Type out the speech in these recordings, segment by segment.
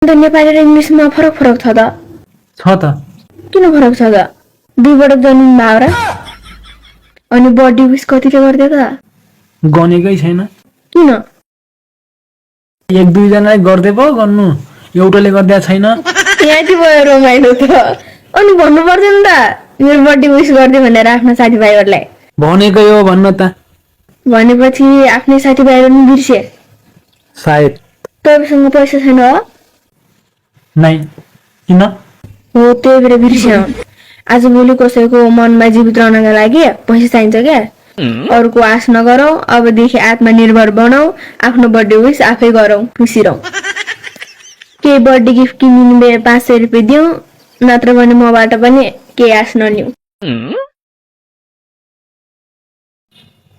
त नेपाली र इङ्ग्लिसमा फरक छ त किन फरक छ त दुईबाट जन्म भावरा अनि बडी विश कतिले गर्दै त गनेकै छैन किन एक दुई जनाले गर्दै पो गर्नु एउटाले गर्दै छैन यति भयो रमाइलो त अनि भन्नु पर्दैन त मेरो बडी विश गर्दै भनेर आफ्नो साथीभाइहरूलाई भनेकै हो भन्न त भनेपछि आफ्नै साथीभाइहरू नि बिर्से सायद तपाईँसँग पैसा छैन हो नै किन हो त्यही भएर बिर्स्या आजभोलि कसैको मनमा जीवित रहनका लागि पैसा चाहिन्छ क्या अरूको आश नगरौ अबदेखि आत्मनिर्भर बनाऊ आफ्नो बर्थडे विश आफै गरौ खुसी रहौ केही बर्थडे गिफ्ट किनिनु भए 500 रुपियाँ दिउँ नत्र भने मबाट पनि केही आश नलिऊ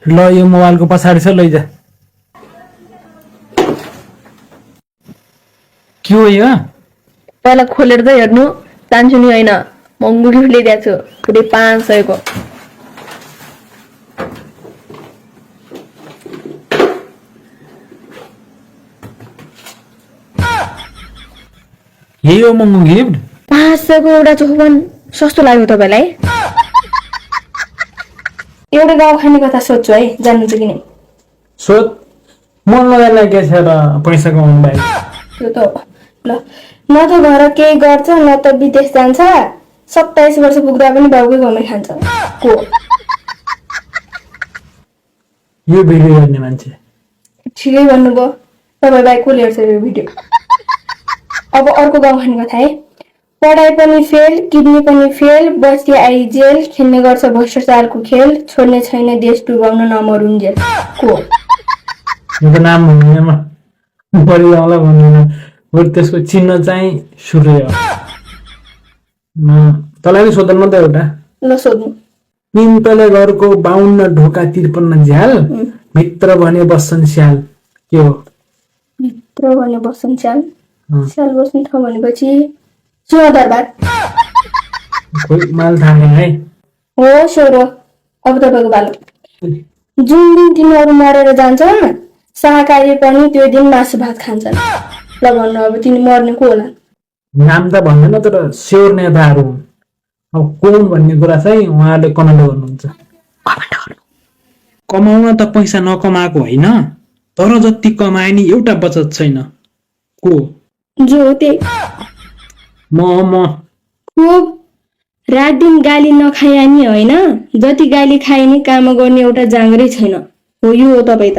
ल यो मोबाइलको पछाडि छ लैजा के हो यो पहिला खोलेर त हेर्नु चाहन्छु नि होइन महँगो गिफ्ट ल्याइदिएको छु पुरै 500 को यही हो महँगो गिफ्ट 500 को एउटा चोखपन सस्तो लाग्यो तपाईँलाई एउटा गाउँ खाने कथा सोध्छु है जान्नुहुन्छ कि नै सोध मन लगाएर के छ र पैसा कमाउनु बाहेक त्यो त हो ल न त घर केही गर्छ न त विदेश जान्छ 27 वर्ष पुग्दा पनि बाबुकै घरमै खान्छ को यो भिडियो गर्ने मान्छे ठिकै भन्नुभयो तपाईँ बाइक कसले हेर्छ यो भिडियो अब अर्को गाउँ खाने कथा है पढाइ पनि फेल किडनी पनि फेल बस्ती आई जेल खेल्ने गर्छ भ्रष्टाचारको खेल छोड्ने छैन देश डुबाउन नमरुन्जेल को यो नाम भन्दिनँ म परिवारलाई भन्दिनँ बरु त्यसको चिन्ह चाहिँ सूर्य हो तँलाई सोध्नु म त एउटा ल सोध्नु पिम्पले घरको 52 ढोका 53 झ्याल भित्र भने बस्छन् स्याल के हो भित्र भने बस्छन् स्याल स्याल बस्ने ठाउँ भनेपछि सिंहदरबार खोइ माल थाहा है हो स्योर हो अब तपाईँको बालो जुन दिन तिनीहरू मरेर जान्छन् शाकाहारी पनि त्यो दिन मासु भात खान्छन् ल भन्नु अब तिनी मर्ने को होला नाम त भन्दैन तर स्योर नेताहरू हुन् अब कोन भन्ने कुरा चाहिँ उहाँले कमेन्ट गर्नुहुन्छ कमाउन त पैसा नकमाएको होइन तर जति कमाए नि एउटा बचत छैन को जो हो त्यही म खुब रात दिन गाली नखाए नि होइन जति गाली खाए नि काम गर्ने एउटा जाँगरै छैन हो यो हो तपाईँ त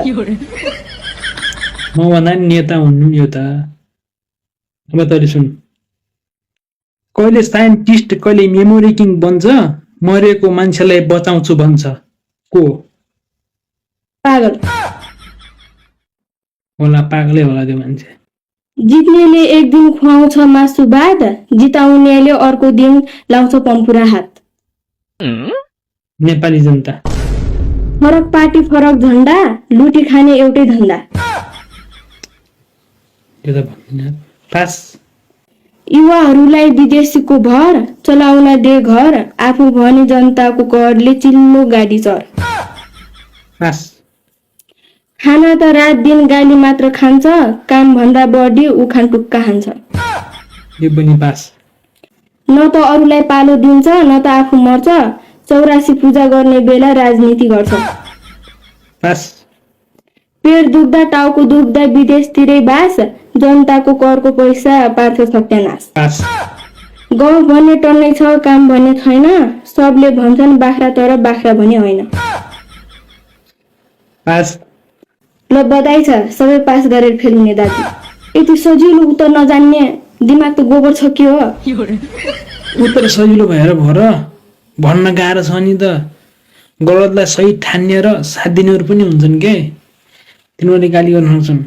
म भन्दा नि नेता हुनु नि यो त अब तैँले सुन कहिले साइन्टिस्ट कहिले मेमोरी किङ बन्छ मरेको मान्छेलाई बचाउँछु भन्छ को पागल होला पागलै होला त्यो मान्छे जित्नेले एक दिन खुवाउँछ मासु भात जिताउनेले अर्को दिन लाउँछ पम्पुरा हात नेपाली जनता फरक पार्टी फरक झण्डा लुटी खाने एउटै धन्दा त्यो त भन्दिनँ पास युवाहरूलाई विदेशीको भर चलाउन दे घर आफू भने जनताको करले चिल्लो गाडी चढ पास खाना त रात दिन गाली मात्र खान्छ काम भन्दा बढी उखान टुक्का हान्छ यो पनि पास न त अरूलाई पालो दिन्छ न त आफू मर्छ 84 पूजा गर्ने बेला राजनीति गर्छ पास पेट दुख्दा टाउको दुख्दा विदेशतिरै बास जनताको करको पैसा पार्थ सत्यानाश पास गाउँ भन्ने टन्नै छ काम भन्ने छैन सबले भन्छन् बाख्रा तर बाख्रा भने होइन पास ल बधाई छ सबै पास गरेर फेल हुने दाजु यति सजिलो उत्तर नजान्ने दिमाग त गोबर छ के हो उत्तर सजिलो भएर भर भन्न गाह्रो छ नि त गलतलाई सही ठान्ने र साथ दिनेहरू पनि हुन्छन् के तिनीहरूले गाली गर्न सक्छन्